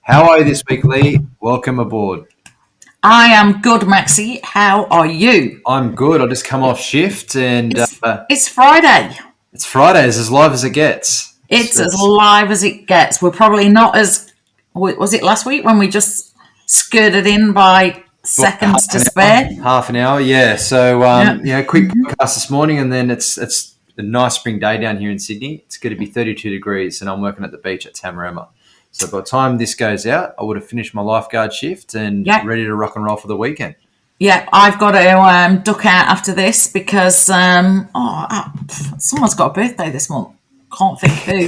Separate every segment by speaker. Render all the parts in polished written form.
Speaker 1: How are you this week, Lee? Welcome aboard.
Speaker 2: I am good, Maxi. How are you?
Speaker 1: I'm good. I just come off shift and
Speaker 2: It's Friday.
Speaker 1: it's Friday. It's as live as it gets.
Speaker 2: It's as live as it gets. We're probably not as was it last week when we just skirted in by seconds to spare?
Speaker 1: Half an hour, yeah. So
Speaker 2: Yeah.
Speaker 1: quick podcast this morning, and then it's a nice spring day down here in Sydney. It's going to be 32 degrees, and I'm working at the beach at Tamarama. So by the time this goes out, I would have finished my lifeguard shift and
Speaker 2: Yeah.
Speaker 1: ready to rock and roll for the weekend.
Speaker 2: Yeah, I've got to duck out after this because someone's got a birthday this month. Can't think who.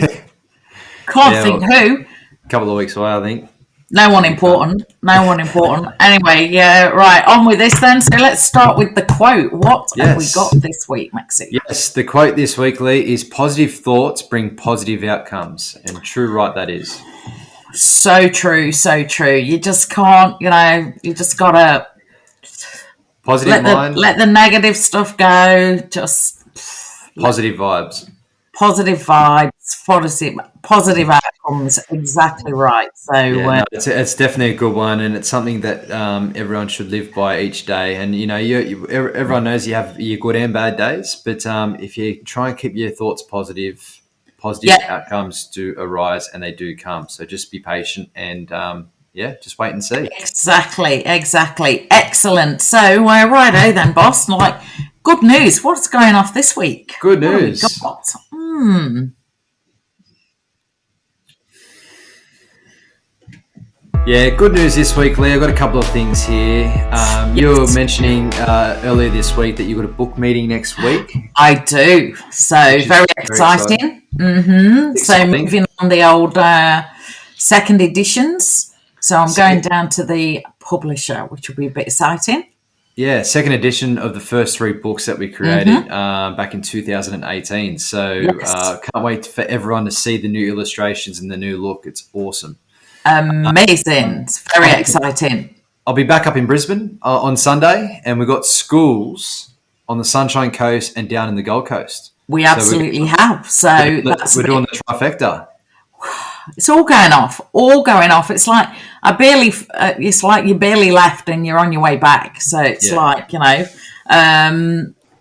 Speaker 2: Can't
Speaker 1: Yeah,
Speaker 2: think
Speaker 1: well,
Speaker 2: who.
Speaker 1: a couple of weeks away, I think.
Speaker 2: No one important. No one important. Anyway, yeah, right. On with this then. So let's start with the quote. What have we
Speaker 1: Yes.
Speaker 2: got this week, Maxi?
Speaker 1: Yes, the quote this week, Lee, is positive thoughts bring positive outcomes. And true right that is.
Speaker 2: So true, so true. You just can't, you just gotta
Speaker 1: Positive mind,
Speaker 2: let the negative stuff go. Just
Speaker 1: positive vibes.
Speaker 2: positive vibes, positive outcomes. Exactly right. So
Speaker 1: Yeah, no, it's definitely a good one, and it's something that everyone should live by each day. And everyone knows you have your good and bad days, but if you try and keep your thoughts positive, positive
Speaker 2: yeah,
Speaker 1: outcomes do arise, and they do come. So just be patient and just wait and see.
Speaker 2: exactly. Excellent. So righto then, boss. Like, good news. What's going off this week?
Speaker 1: Good
Speaker 2: What have we
Speaker 1: news.
Speaker 2: got?
Speaker 1: Yeah, good news this week, Lee. I've got a couple of things here. You were mentioning earlier this week that you've got a book meeting next week.
Speaker 2: I do. So very exciting. So
Speaker 1: Exciting.
Speaker 2: moving on the old second editions. So I'm going down to the publisher, which will be a bit exciting.
Speaker 1: Yeah, second edition of the first three books that we created back in 2018. So
Speaker 2: Yes.
Speaker 1: can't wait for everyone to see the new illustrations and the new look. It's awesome.
Speaker 2: Amazing. It's very exciting.
Speaker 1: I'll be back up in Brisbane on Sunday, and we've got schools on the Sunshine Coast and down in the Gold Coast.
Speaker 2: We absolutely have. So that's
Speaker 1: We're doing the trifecta.
Speaker 2: it's all going off. All going off. It's like it's like you barely left and you're on your way back. So it's
Speaker 1: Yeah.
Speaker 2: like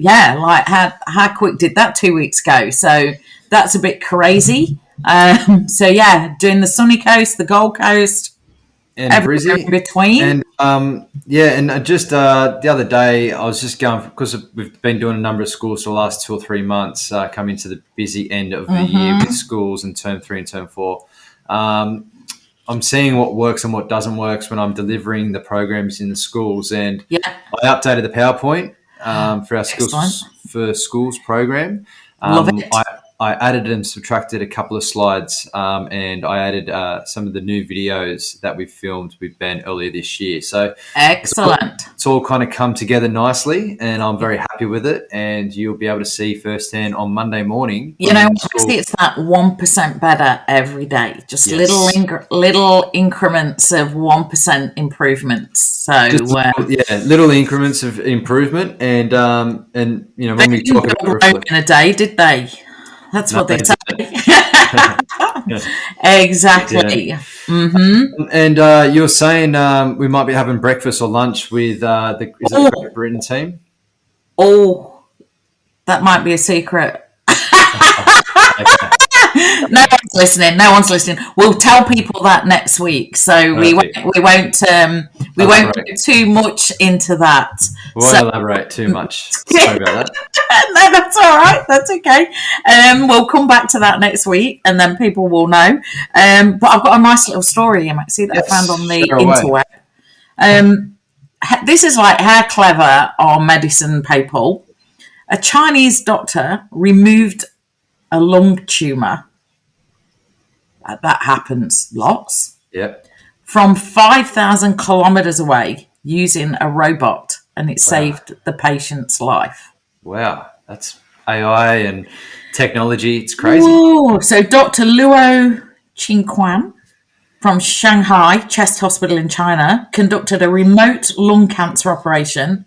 Speaker 2: like how quick did that 2 weeks go? So that's a bit crazy. So yeah, doing the sunny coast, the Gold Coast,
Speaker 1: And
Speaker 2: everywhere in
Speaker 1: Brizzy.
Speaker 2: between.
Speaker 1: And just the other day, I was just going because we've been doing a number of schools for the last 2 or 3 months, coming to the busy end of the year with schools in term 3 and term 4. I'm seeing what works and what doesn't work when I'm delivering the programs in the schools, and
Speaker 2: Yeah,
Speaker 1: I updated the PowerPoint for our
Speaker 2: excellent.
Speaker 1: schools program.
Speaker 2: Love it.
Speaker 1: I added and subtracted a couple of slides, and I added some of the new videos that we filmed with Ben earlier this year. So
Speaker 2: Excellent.
Speaker 1: it's all kind of come together nicely, and I'm very happy with it. And you'll be able to see firsthand on Monday morning.
Speaker 2: Actually, it's that 1% better every day. Just
Speaker 1: Yes.
Speaker 2: little increments of 1% improvements. So
Speaker 1: Little increments of improvement, and when
Speaker 2: they
Speaker 1: we
Speaker 2: didn't
Speaker 1: talk
Speaker 2: go
Speaker 1: about
Speaker 2: Rome in a day, did they? That's
Speaker 1: No,
Speaker 2: what they
Speaker 1: they
Speaker 2: say. Exactly.
Speaker 1: And you were saying we might be having breakfast or lunch with the Great Britain team.
Speaker 2: Oh, that might be a secret.
Speaker 1: Okay.
Speaker 2: No one's listening. No one's listening. We'll tell people that next week. So we
Speaker 1: Perfect.
Speaker 2: won't
Speaker 1: Elaborate.
Speaker 2: go too much into that.
Speaker 1: We won't
Speaker 2: So
Speaker 1: elaborate too much. Sorry about that.
Speaker 2: no, that's all right. That's okay. We'll come back to that next week, and then people will know. But I've got a nice little story, Maxi, that I found on the
Speaker 1: share away.
Speaker 2: interweb. This is like how clever are medicine people. A Chinese doctor removed a lung tumor. That happens lots.
Speaker 1: Yep.
Speaker 2: From 5,000 kilometers away using a robot, and it saved the patient's life.
Speaker 1: Wow. That's AI and technology. It's crazy.
Speaker 2: Ooh, so Dr. Luo Qingquan from Shanghai Chest Hospital in China conducted a remote lung cancer operation.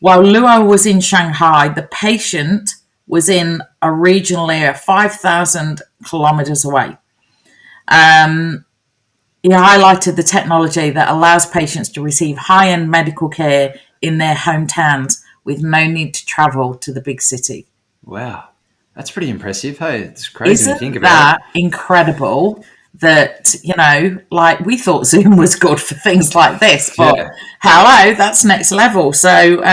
Speaker 2: While Luo was in Shanghai, the patient was in a regional area 5,000 kilometers away. He highlighted the technology that allows patients to receive high-end medical care in their hometowns with no need to travel to the big city.
Speaker 1: Wow. That's pretty impressive. Hey, it's crazy when you think
Speaker 2: Isn't
Speaker 1: about
Speaker 2: that incredible? That, like we thought Zoom was good for things like this,
Speaker 1: it.
Speaker 2: but
Speaker 1: Yeah.
Speaker 2: hello, that's next level. So,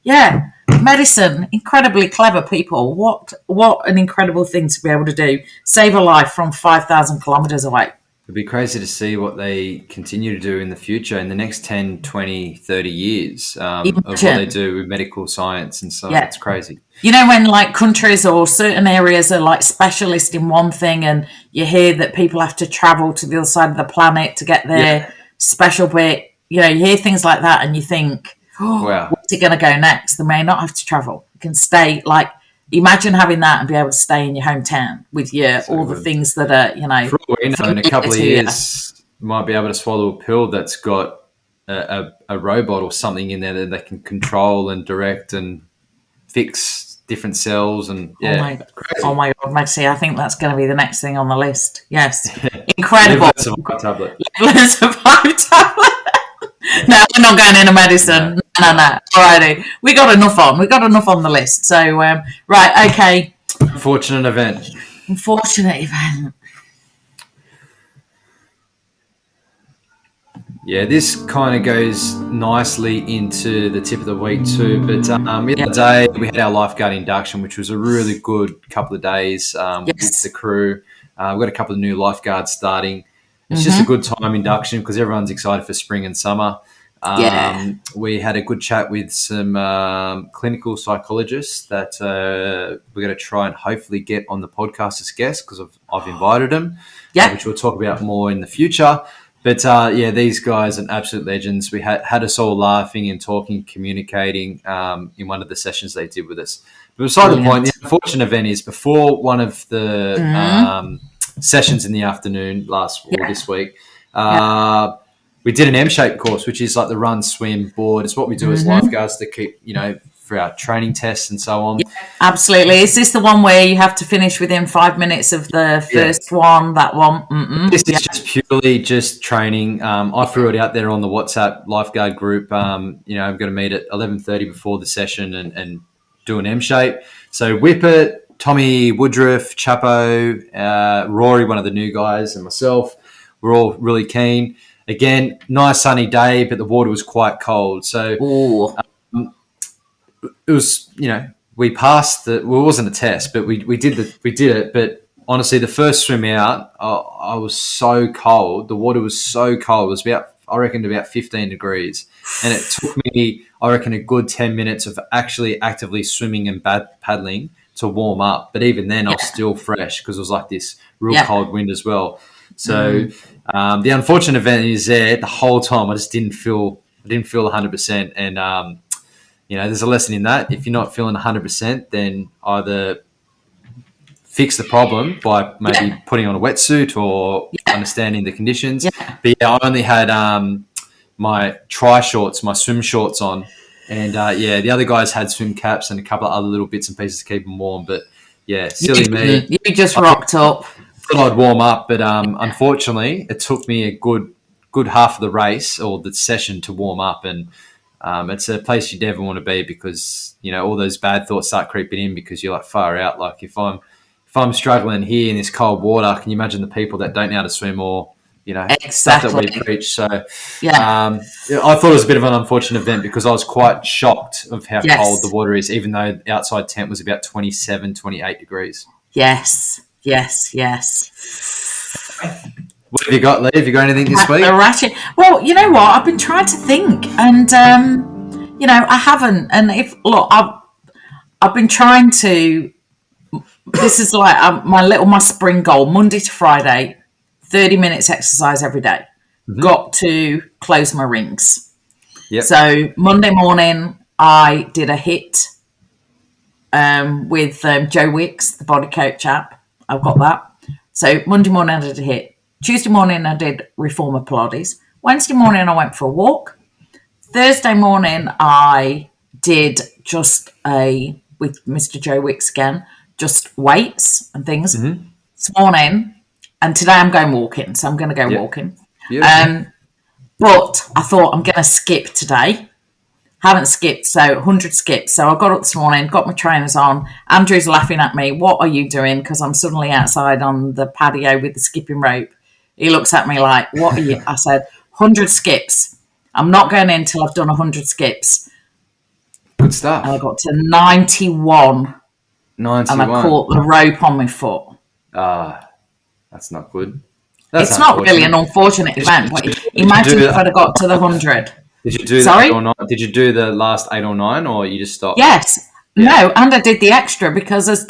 Speaker 2: yeah, medicine, incredibly clever people. What an incredible thing to be able to do. Save a life from 5,000 kilometers away.
Speaker 1: It'd be crazy to see what they continue to do in the future, in the next 10, 20, 30 years, of what they
Speaker 2: Imagine.
Speaker 1: do with medical science and so on.
Speaker 2: Yeah.
Speaker 1: It's crazy.
Speaker 2: When like countries or certain areas are like specialist in one thing, and you hear that people have to travel to the other side of the planet to get their
Speaker 1: Yeah.
Speaker 2: special bit, you hear things like that and you think, oh,
Speaker 1: Wow.
Speaker 2: where's it going to go next? They may not have to travel. You can stay, like, imagine having that and be able to stay in your hometown with
Speaker 1: So
Speaker 2: all the
Speaker 1: good.
Speaker 2: things that are,
Speaker 1: For all we know, in a couple of
Speaker 2: familiar to you.
Speaker 1: years, you might be able to swallow a pill that's got a robot or something in there that they can control and direct and fix different cells. And
Speaker 2: Oh
Speaker 1: yeah,
Speaker 2: my,
Speaker 1: it's crazy.
Speaker 2: oh my God, Maxie, I think that's going to be the next thing on the list. Yes. Incredible.
Speaker 1: Live, let survive tablet.
Speaker 2: Let's survive tablet. No, we're not going into medicine. No. Alrighty. We got enough on. We got enough on the list. So, right, okay.
Speaker 1: Unfortunate event.
Speaker 2: Unfortunate event.
Speaker 1: Yeah, this kind of goes nicely into the tip of the week too. But the other day we had our lifeguard induction, which was a really good couple of days with the crew. We've got a couple of new lifeguards starting. It's just a good time induction because everyone's excited for spring and summer. We had a good chat with some clinical psychologists that we're going to try and hopefully get on the podcast as guests because I've invited them, which we'll talk about more in the future. But these guys are absolute legends. We had us all laughing and talking, communicating in one of the sessions they did with us. But beside the point, the unfortunate event is before one of the sessions in the afternoon this week, we did an M-shaped course, which is like the run, swim, board. It's what we do as lifeguards to keep, for our training tests and so on.
Speaker 2: Yeah, absolutely. Is this the one where you have to finish within 5 minutes of the first one? That one?
Speaker 1: This is just purely just training. I threw it out there on the WhatsApp lifeguard group. I'm going to meet at 11:30 before the session and do an M-shape. So Whippet, Tommy Woodruff, Chapo, Rory, one of the new guys, and myself, we're all really keen. Again, nice sunny day, but the water was quite cold. So it was, we passed it wasn't a test, but we did it. But honestly, the first swim out, I was so cold. The water was so cold. It was about 15 degrees. And it took me, I reckon, a good 10 minutes of actually actively swimming and paddling to warm up. But even then, I was still fresh because it was like this real cold wind as well. So the unfortunate event is there the whole time. I just didn't feel 100%. And, there's a lesson in that. If you're not feeling 100%, then either fix the problem by maybe putting on a wetsuit or understanding the conditions. Yeah. But I only had my tri-shorts, my swim shorts on. And, the other guys had swim caps and a couple of other little bits and pieces to keep them warm. But, silly me.
Speaker 2: You just rocked up.
Speaker 1: Thought I'd warm up, but unfortunately, it took me a good half of the race or the session to warm up. And it's a place you never want to be because, all those bad thoughts start creeping in because you're like far out. Like if I'm struggling here in this cold water, can you imagine the people that don't know how to swim or, stuff that we preach? So I thought it was a bit of an unfortunate event because I was quite shocked of how cold the water is, even though the outside temp was about 27, 28 degrees.
Speaker 2: Yes.
Speaker 1: What have you got, Lee? Have you got anything this week?
Speaker 2: Well, you know what? I've been trying to think, and I haven't. And I've been trying to. This is like my spring goal: Monday to Friday, 30 minutes exercise every day. Mm-hmm. Got to close my rings. Yep. So Monday morning, I did a HIIT with Joe Wicks, the body coach app. I've got that. So Monday morning I did a HIIT. Tuesday morning I did Reformer Pilates. Wednesday morning I went for a walk. Thursday morning I did just with Mr. Joe Wicks again, just weights and things. Mm-hmm. This morning, and today I'm going walking, so I'm going to go walking.
Speaker 1: Beautiful.
Speaker 2: But I thought I'm going to skip today. Haven't skipped, so 100 skips. So I got up this morning, got my trainers on. Andrew's laughing at me. What are you doing? Because I'm suddenly outside on the patio with the skipping rope. He looks at me like, what are you? I said, 100 skips. I'm not going in until I've done 100 skips.
Speaker 1: Good stuff.
Speaker 2: And I got to 91.
Speaker 1: 91.
Speaker 2: And I caught the rope on my foot.
Speaker 1: That's not good.
Speaker 2: It's not really an unfortunate event, but imagine if I'd have got to the 100.
Speaker 1: Did you do that 8 or 9? Did you do the last 8 or 9, or you just stopped?
Speaker 2: Yes. Yeah. No, and I did the extra because as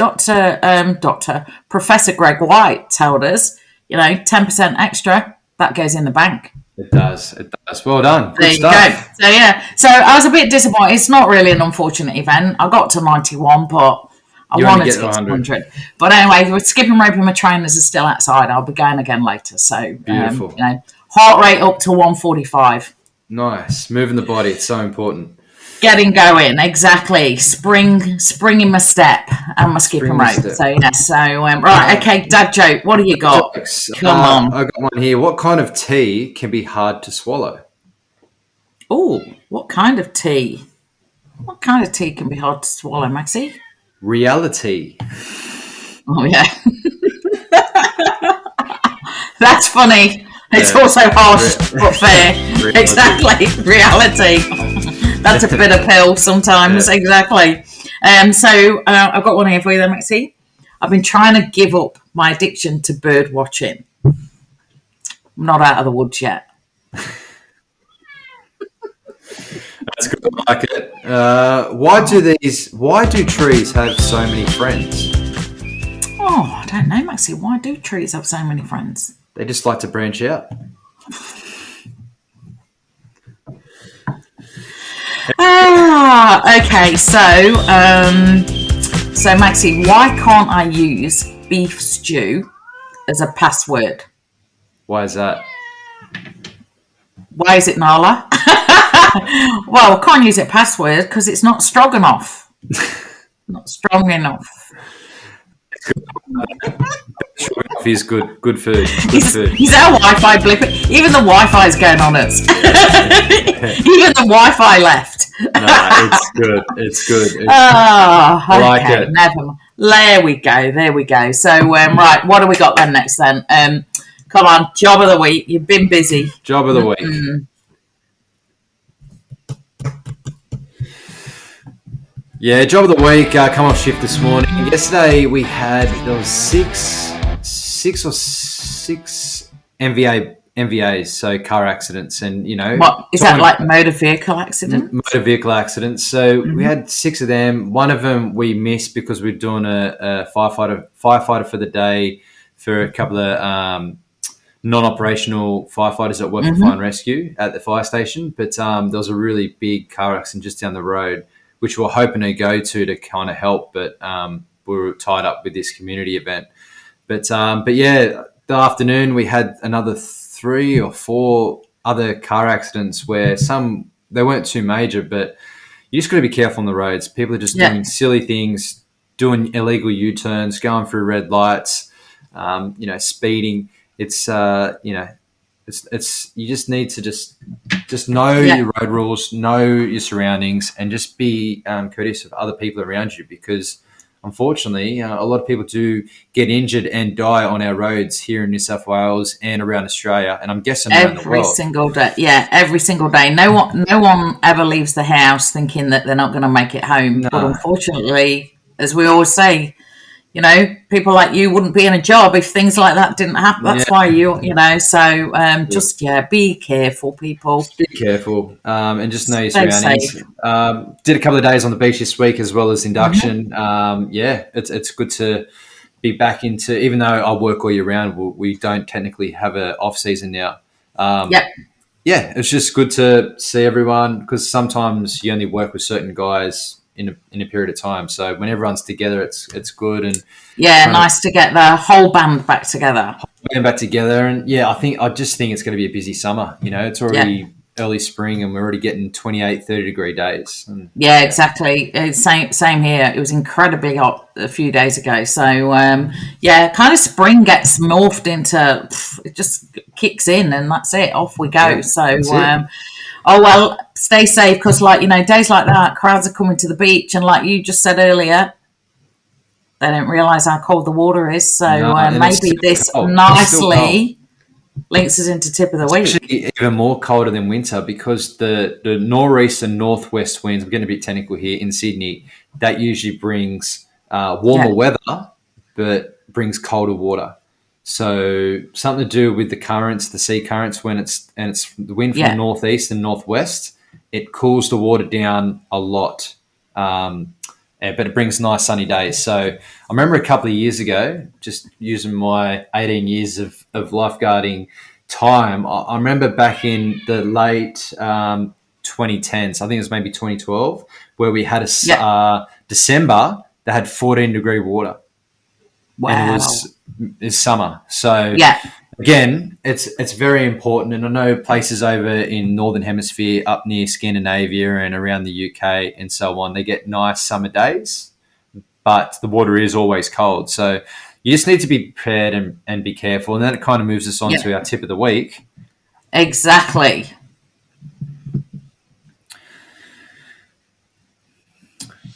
Speaker 2: Professor Greg White told us, 10% extra, that goes in the bank.
Speaker 1: It does. It does. Well done.
Speaker 2: There you go. So, yeah. So I was a bit disappointed. It's not really an unfortunate event. I got to 91, but I wanted to get to 100. But anyway, with skipping rope and my trainers are still outside. I'll be going again later. So,
Speaker 1: beautiful.
Speaker 2: Heart rate up to 145.
Speaker 1: Nice. Moving the body. It's so important.
Speaker 2: Getting going. Exactly. Spring in my step and my skipping rope. So, yeah. So, right. Okay. Dad joke. What do you got? Come on.
Speaker 1: I got one here. What kind of tea can be hard to swallow?
Speaker 2: Oh, what kind of tea? What kind of tea can be hard to swallow, Maxie?
Speaker 1: Reality.
Speaker 2: Oh, yeah. That's funny. It's also harsh, but fair. Reality. Exactly. Reality. That's a bitter pill sometimes. Yeah. Exactly. So I've got one here for you then, Maxie. I've been trying to give up my addiction to bird watching. I'm not out of the woods yet.
Speaker 1: That's good. I like it. Why do trees have so many friends?
Speaker 2: Oh, I don't know, Maxie. Why do trees have so many friends?
Speaker 1: They just like to branch out.
Speaker 2: Okay. So Maxie, why can't I use beef stew as a password?
Speaker 1: Why is that?
Speaker 2: Why is it, Nala? Well, I can't use it password because it's not strong enough. Not strong enough.
Speaker 1: He's good food.
Speaker 2: He's our Wi-Fi blipper. Even the Wi-Fi is going on us. Even the Wi-Fi left.
Speaker 1: No, it's good.
Speaker 2: I like it. Never mind. There we go. So, right, what do we got then next then? Come on, job of the week. You've been busy.
Speaker 1: Job of the week. Yeah, job of the week. Come off shift this morning. Yesterday there was six MVAs, so car accidents, and
Speaker 2: what is that, like motor vehicle accidents?
Speaker 1: Motor vehicle accidents. So we had 6 of them. One of them we missed because we're doing a firefighter for the day for a couple of non-operational firefighters that work for Fire and Rescue at the fire station. But there was a really big car accident just down the road, which we're hoping to go to kind of help, but we were tied up with this community event. But yeah, the afternoon we had another 3 or 4 other car accidents where they weren't too major, but you just got to be careful on the roads. People are just doing silly things, doing illegal U-turns, going through red lights, speeding. It's it's you just need to just know your road rules, know your surroundings, and just be courteous of other people around you, because unfortunately a lot of people do get injured and die on our roads here in New South Wales and around Australia, and I'm guessing around the world.
Speaker 2: Every single day. Yeah, every single day. No one ever leaves the house thinking that they're not going to make it home. No. But unfortunately, as we always say, people like you wouldn't be in a job if things like that didn't happen. That's why just be careful, people.
Speaker 1: Just be careful, and just know your surroundings. Did a couple of days on the beach this week as well as induction. It's good to be back into, even though I work all year round, we don't technically have an off season now. It's just good to see everyone, because sometimes you only work with certain guys in a period of time. So when everyone's together, it's good. And
Speaker 2: nice to get the whole band back together.
Speaker 1: And I just think it's going to be a busy summer. It's already early spring and we're already getting 28, 30 degree days. And,
Speaker 2: exactly. It's same here. It was incredibly hot a few days ago. So kind of spring gets morphed into, it just kicks in, and that's it. Off we go.
Speaker 1: Yeah,
Speaker 2: So,
Speaker 1: that's it.
Speaker 2: oh well, stay safe, because days like that, crowds are coming to the beach, and like you just said earlier, they don't realise how cold the water is. So
Speaker 1: No, and it's
Speaker 2: maybe
Speaker 1: still
Speaker 2: this
Speaker 1: cold. It's still cold.
Speaker 2: nicely links us into tip of the week.
Speaker 1: Actually, even more colder than winter, because the northeast and northwest winds, I'm getting a bit technical here, in Sydney, that usually brings warmer weather, but brings colder water. So something to do with the currents, the sea currents, when it's the wind from the northeast and northwest, it cools the water down a lot. But it brings nice sunny days. So I remember a couple of years ago, just using my 18 years of lifeguarding time, I remember back in the late 2010s, I think it was maybe 2012, where we had a December that had 14-degree water.
Speaker 2: Wow.
Speaker 1: And it's summer. So again, it's very important. And I know places over in Northern Hemisphere, up near Scandinavia and around the UK and so on, they get nice summer days, but the water is always cold. So you just need to be prepared and be careful. And then it kind of moves us on to our tip of the week.
Speaker 2: Exactly.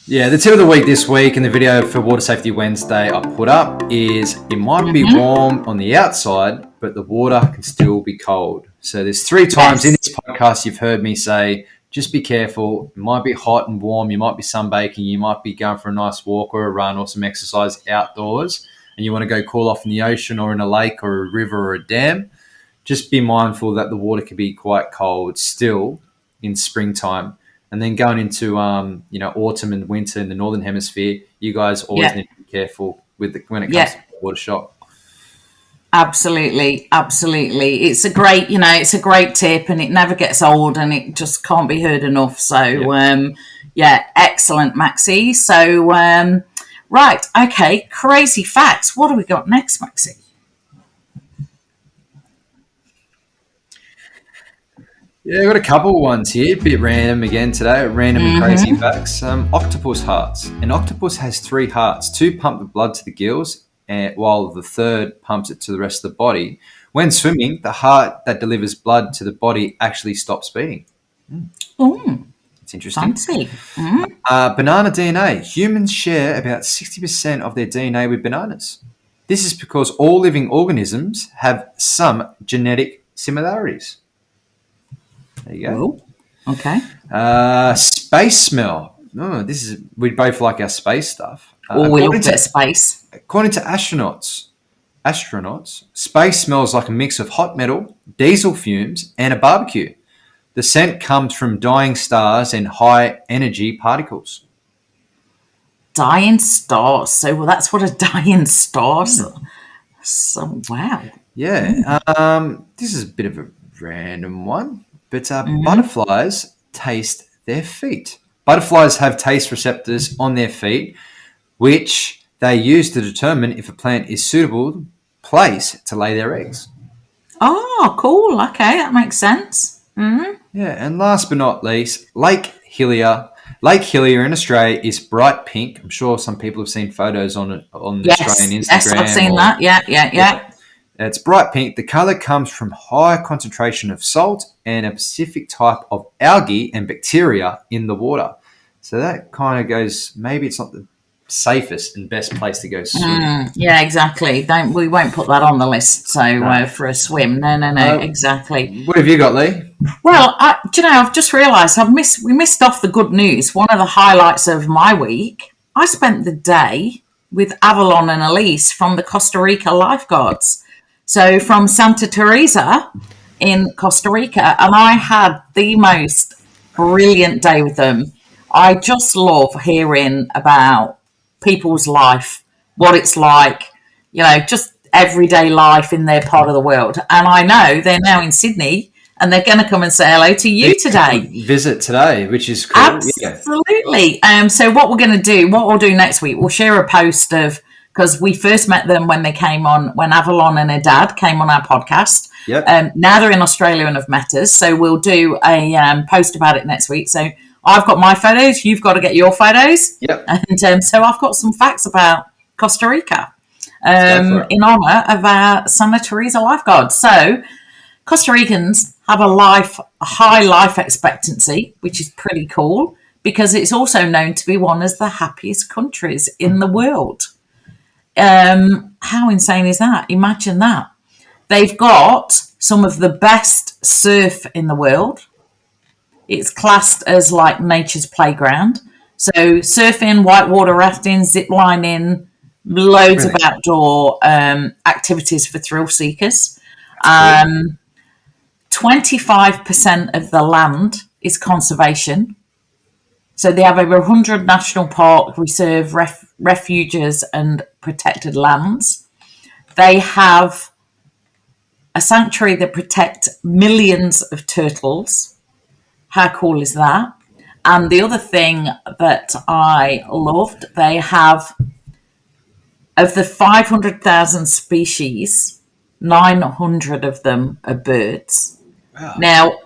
Speaker 1: Yeah, the tip of the week this week in the video for Water Safety Wednesday I put up is it might be warm on the outside, but the water can still be cold. So there's 3 times in this podcast you've heard me say, just be careful. It might be hot and warm. You might be sunbaking. You might be going for a nice walk or a run or some exercise outdoors, and you want to go cool off in the ocean or in a lake or a river or a dam. Just be mindful that the water can be quite cold still in springtime. And then going into autumn and winter in the Northern Hemisphere, you guys always need to be careful when it comes to water shock.
Speaker 2: Absolutely. It's a great tip, and it never gets old, and it just can't be heard enough. So, excellent, Maxie. So, right, okay, crazy facts. What do we got next, Maxie?
Speaker 1: Yeah, I've got a couple of ones here, a bit random again today, random and crazy facts. Octopus hearts. An octopus has 3 hearts. 2 pump the blood to the gills, while the third pumps it to the rest of the body. When swimming, the heart that delivers blood to the body actually stops beating. It's interesting.
Speaker 2: Fancy.
Speaker 1: Banana DNA. Humans share about 60% of their DNA with bananas. This is because all living organisms have some genetic similarities. There you go.
Speaker 2: Oh, okay.
Speaker 1: Space smell. We both like our space stuff.
Speaker 2: We looked at space.
Speaker 1: According to astronauts, space smells like a mix of hot metal, diesel fumes, and a barbecue. The scent comes from dying stars and high energy particles.
Speaker 2: Dying stars. So that's what a dying star is. So wow.
Speaker 1: Yeah. This is a bit of a random one. But butterflies taste their feet. Butterflies have taste receptors on their feet, which they use to determine if a plant is suitable place to lay their eggs.
Speaker 2: Oh, cool. Okay, that makes sense.
Speaker 1: Yeah, and last but not least, Lake Hillier. Lake Hillier in Australia is bright pink. I'm sure some people have seen photos on it on Australian Instagram.
Speaker 2: Yes, I've seen that. Yeah.
Speaker 1: It's bright pink. The colour comes from high concentration of salt and a specific type of algae and bacteria in the water. So that kind of goes, maybe it's not the safest and best place to go swimming.
Speaker 2: Yeah, exactly. We won't put that on the list. So for a swim, no, exactly.
Speaker 1: What have you got, Lee?
Speaker 2: Well, I've just realised we missed off the good news. One of the highlights of my week, I spent the day with Avalon and Elise from the Costa Rica lifeguards. So from Santa Teresa in Costa Rica, and I had the most brilliant day with them. I just love hearing about people's life, what it's like, just everyday life in their part of the world. And I know they're now in Sydney, and they're going to come and say hello to you today.
Speaker 1: Visit today, which is cool.
Speaker 2: Absolutely. So what we'll do next week, we'll share a post of, because we first met them when they came on, when Avalon and her dad came on our podcast.
Speaker 1: Yep.
Speaker 2: Now they're in Australia and have met us. So we'll do a post about it next week. So I've got my photos. You've got to get your photos.
Speaker 1: Yep.
Speaker 2: And so I've got some facts about Costa Rica in honour of our Santa Teresa lifeguards. So Costa Ricans have a high life expectancy, which is pretty cool because it's also known to be one of the happiest countries in the world. How insane is that? Imagine that. They've got some of the best surf in the world. It's classed as like nature's playground. So surfing, whitewater rafting, zip lining, loads of outdoor activities for thrill seekers. 25% of the land is conservation. So they have over 100 national park, reserve, refuges and protected lands. They have a sanctuary that protects millions of turtles. How cool is that? And the other thing that I loved, they have, of the 500,000 species, 900 of them are birds.
Speaker 1: Wow.
Speaker 2: Now,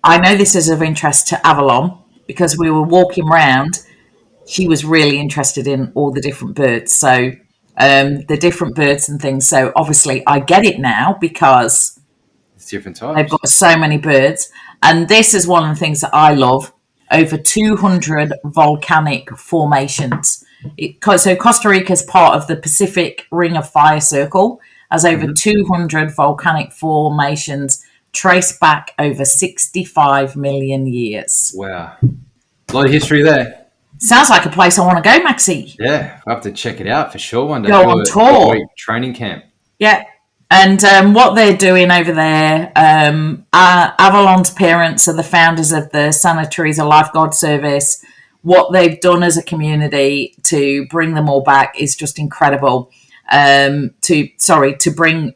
Speaker 2: I know this is of interest to Avalon because we were walking around. She was really interested in all the different birds. So the different birds and things. So obviously I get it now because
Speaker 1: it's different types.
Speaker 2: They've got so many birds. And this is one of the things that I love. Over 200 volcanic formations. So Costa Rica is part of the Pacific Ring of Fire Circle, has over 200 volcanic formations traced back over 65 million years.
Speaker 1: Wow. A lot of history there.
Speaker 2: Sounds like a place I want to go, Maxie.
Speaker 1: Yeah, I'll have to check it out for sure one day.
Speaker 2: Go on tour.
Speaker 1: Training camp.
Speaker 2: Yeah. And what they're doing over there, Avalon's parents are the founders of the Santa Teresa Lifeguard Service. What they've done as a community to bring them all back is just incredible. To bring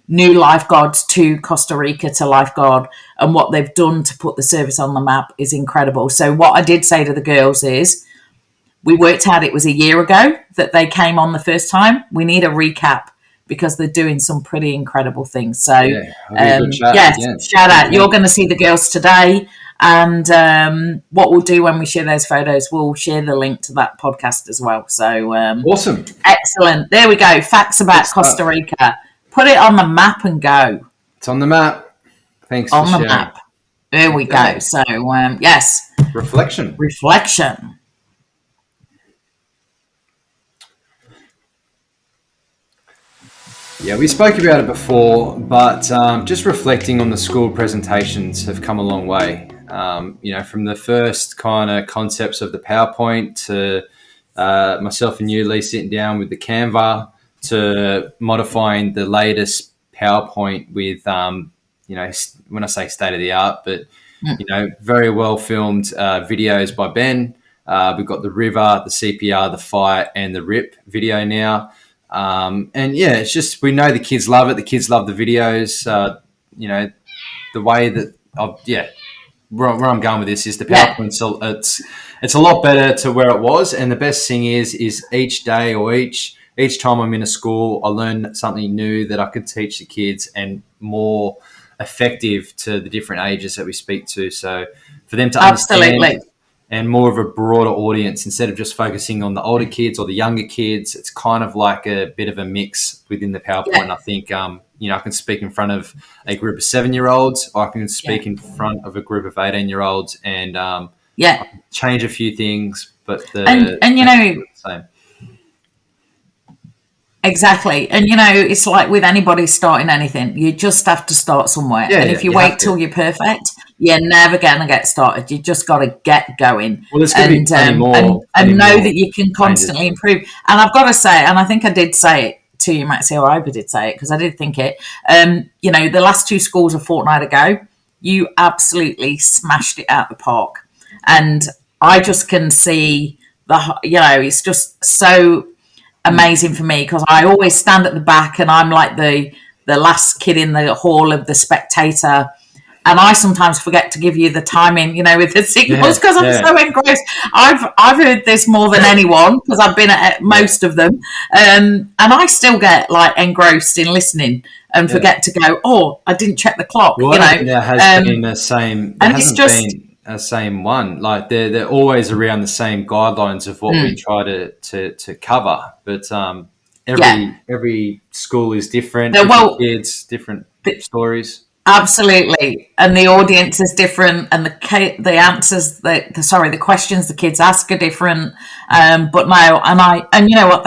Speaker 2: new lifeguards to Costa Rica to lifeguard, and what they've done to put the service on the map is incredible. So what I did say to the girls is, we worked out it was a year ago that they came on the first time. We need a recap, because they're doing some pretty incredible things. So, shout out. You're going to see the girls today. And what we'll do when we share those photos, we'll share the link to that podcast as well. So,
Speaker 1: awesome.
Speaker 2: Excellent. There we go. Facts about Costa Rica. Put it on the map and go.
Speaker 1: It's on the map. Thanks
Speaker 2: on
Speaker 1: for
Speaker 2: the
Speaker 1: sharing.
Speaker 2: map. There we go. So, yes.
Speaker 1: Reflection. Yeah, we spoke about it before, but just reflecting on the school presentations have come a long way. From the first kind of concepts of the PowerPoint to myself and you, Lee, sitting down with the Canva, to modifying the latest PowerPoint with, when I say state of the art, but, very well filmed videos by Ben. We've got the river, the CPR, the fire, and the RIP video now. It's just, we know the kids love it. The kids love the videos. The way that, where I'm going with this is the PowerPoint. It's a lot better to where it was. And the best thing is each day or each time I'm in a school, I learn something new that I can teach the kids and more effective to the different ages that we speak to. So for them to understand and more of a broader audience, instead of just focusing on the older kids or the younger kids, it's kind of like a bit of a mix within the PowerPoint. I think, I can speak in front of a group of 7-year-olds, or I can speak in front of a group of 18-year-olds and I can change a few things, but the same.
Speaker 2: Exactly. And, it's like with anybody starting anything, you just have to start somewhere. And if you wait till you're perfect, you're never going to get started. You just got to get going.
Speaker 1: Well, there's going to be more.
Speaker 2: And know that you can constantly improve. And I've got to say, and I think I did say it to you, Maxie, or I hope I did say it because I did think it. The last 2 schools a fortnight ago, you absolutely smashed it out the park. And I just can see it's just so amazing for me because I always stand at the back and I'm like the last kid in the hall of the spectator, and I sometimes forget to give you the timing, with the signals because I'm so engrossed. I've heard this more than anyone because I've been at most of them, and I still get like engrossed in listening and forget to go. Oh, I didn't check the clock.
Speaker 1: Well, there has been the same, and it's just been a same one. Like they're always around the same guidelines of what we try to cover, but every school is different. Different kids, different stories.
Speaker 2: Absolutely, and the audience is different, and the answers, the questions the kids ask are different. But no, and you know what,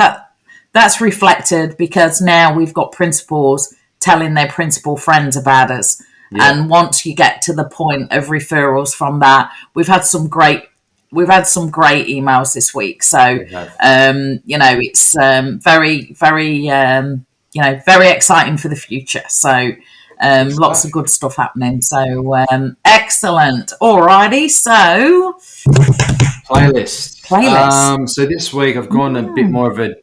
Speaker 2: that's reflected because now we've got principals telling their principal friends about us,
Speaker 1: Yeah.
Speaker 2: and once you get to the point of referrals from that, we've had some great emails this week. So
Speaker 1: We have.
Speaker 2: it's very very very exciting for the future. So. Lots of good stuff happening. So excellent. Alrighty. So
Speaker 1: Playlist. So this week I've gone a bit more of a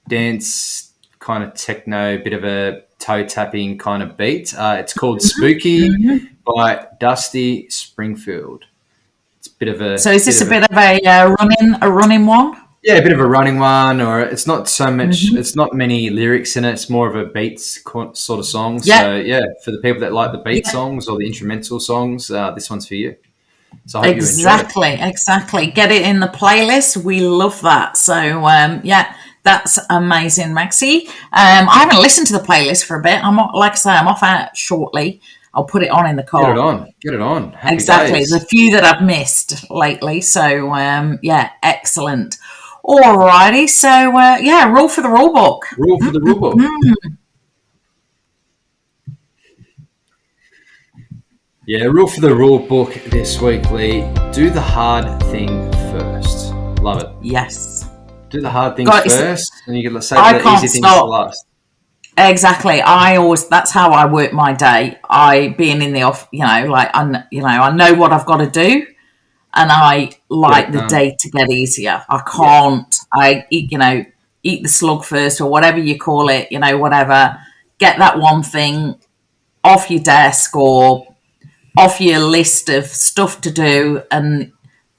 Speaker 1: dance kind of techno, bit of a toe tapping kind of beat. It's called Spooky by Dusty Springfield. It's a bit of a.
Speaker 2: So is this a bit of a running one?
Speaker 1: Yeah, a bit of a running one, or it's not so much. It's not many lyrics in it. It's more of a beats sort of song.
Speaker 2: Yeah.
Speaker 1: So yeah, for the people that like the beat songs or the instrumental songs, this one's for you. So I hope you enjoy it.
Speaker 2: Exactly. Get it in the playlist. We love that. So that's amazing, Maxi. I haven't listened to the playlist for a bit. I'm off out shortly. I'll put it on in the car.
Speaker 1: Get it on. Happy
Speaker 2: Exactly.
Speaker 1: days.
Speaker 2: There's a few that I've missed lately. So excellent. Alrighty, so rule for the rule book.
Speaker 1: Rule for the rule book. Yeah, rule for the rule book this week, Lee. Do the hard thing first. Love it.
Speaker 2: Yes.
Speaker 1: Do the hard thing first, and you can say the easy things to last.
Speaker 2: Exactly. That's how I work my day. Being in the off, I know what I've got to do. And I like the day to get easier. I can't. I eat the slug first or whatever you call it. Whatever. Get that one thing off your desk or off your list of stuff to do, and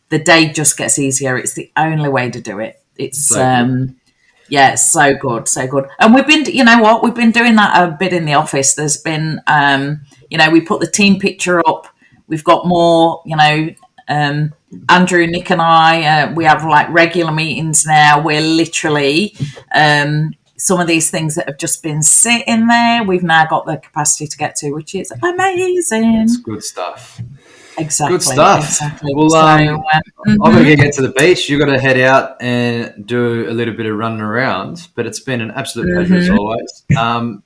Speaker 2: the day just gets easier. It's the only way to do it. It's it's so good, so good. And we've been doing that a bit in the office. There's been we put the team picture up. We've got more Andrew, Nick and I, we have like regular meetings now. We're literally some of these things that have just been sitting there, we've now got the capacity to get to, which is amazing.
Speaker 1: It's good stuff.
Speaker 2: Exactly.
Speaker 1: Good stuff.
Speaker 2: Exactly.
Speaker 1: Well, I've got to get to the beach. You've got to head out and do a little bit of running around. But it's been an absolute pleasure as always.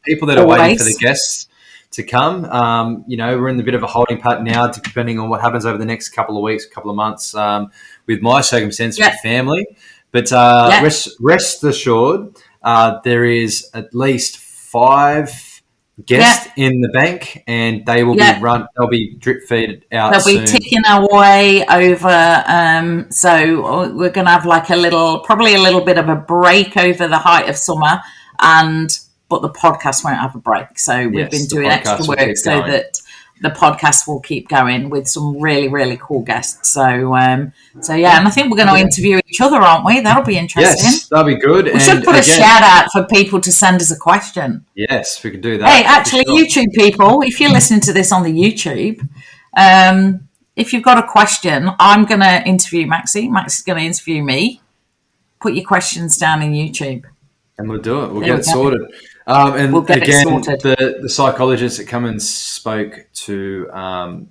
Speaker 1: People that are waiting for the guests to come, we're in a bit of a holding pattern now, depending on what happens over the next couple of weeks, couple of months, with my circumstance with family. But rest assured, there is at least 5 guests in the bank, and they will they'll be drip feed out. They'll be
Speaker 2: ticking our way over. So we're going to have like probably a little bit of a break over the height of summer, but the podcast won't have a break. So we've been doing extra work so that the podcast will keep going with some really, really cool guests. So and I think we're going to interview each other, aren't we? That'll be interesting.
Speaker 1: Yes, that'll be good.
Speaker 2: We should put a shout out for people to send us a question.
Speaker 1: Yes, we can do that.
Speaker 2: Hey, actually, YouTube people, if you're listening to this on the YouTube, if you've got a question, I'm going to interview Maxi. Maxi's going to interview me. Put your questions down in YouTube.
Speaker 1: And we'll do it. We'll get it sorted. And we'll get again, the psychologists that come and spoke to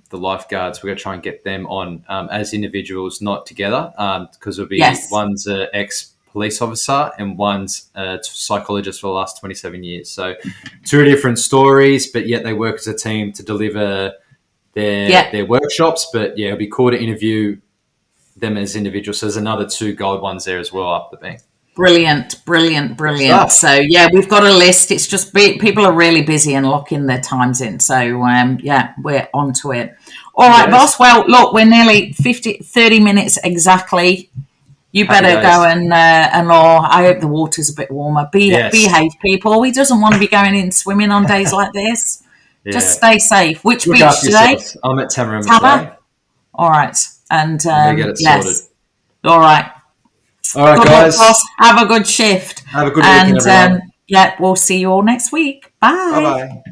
Speaker 1: the lifeguards, we're going to try and get them on as individuals, not together, because it'll be one's an ex-police officer and one's a psychologist for the last 27 years. So 2 different stories, but yet they work as a team to deliver their workshops. But it'll be cool to interview them as individuals. So there's another 2 gold ones there as well up the bank.
Speaker 2: Brilliant. So we've got a list. It's just people are really busy and locking their times in. So we're onto it. All right, boss. Well, look, we're nearly 30 minutes exactly. You better go and I hope the water's a bit warmer. Behave, people. He doesn't want to be going in swimming on days like this. Just stay safe. Which beach today?
Speaker 1: I'm at Tamarama today.
Speaker 2: All right, and
Speaker 1: get it sorted.
Speaker 2: All right.
Speaker 1: All right, guys.
Speaker 2: Have a good shift.
Speaker 1: Have a good weekend, everyone.
Speaker 2: We'll see you all next week. Bye.
Speaker 1: Bye-bye.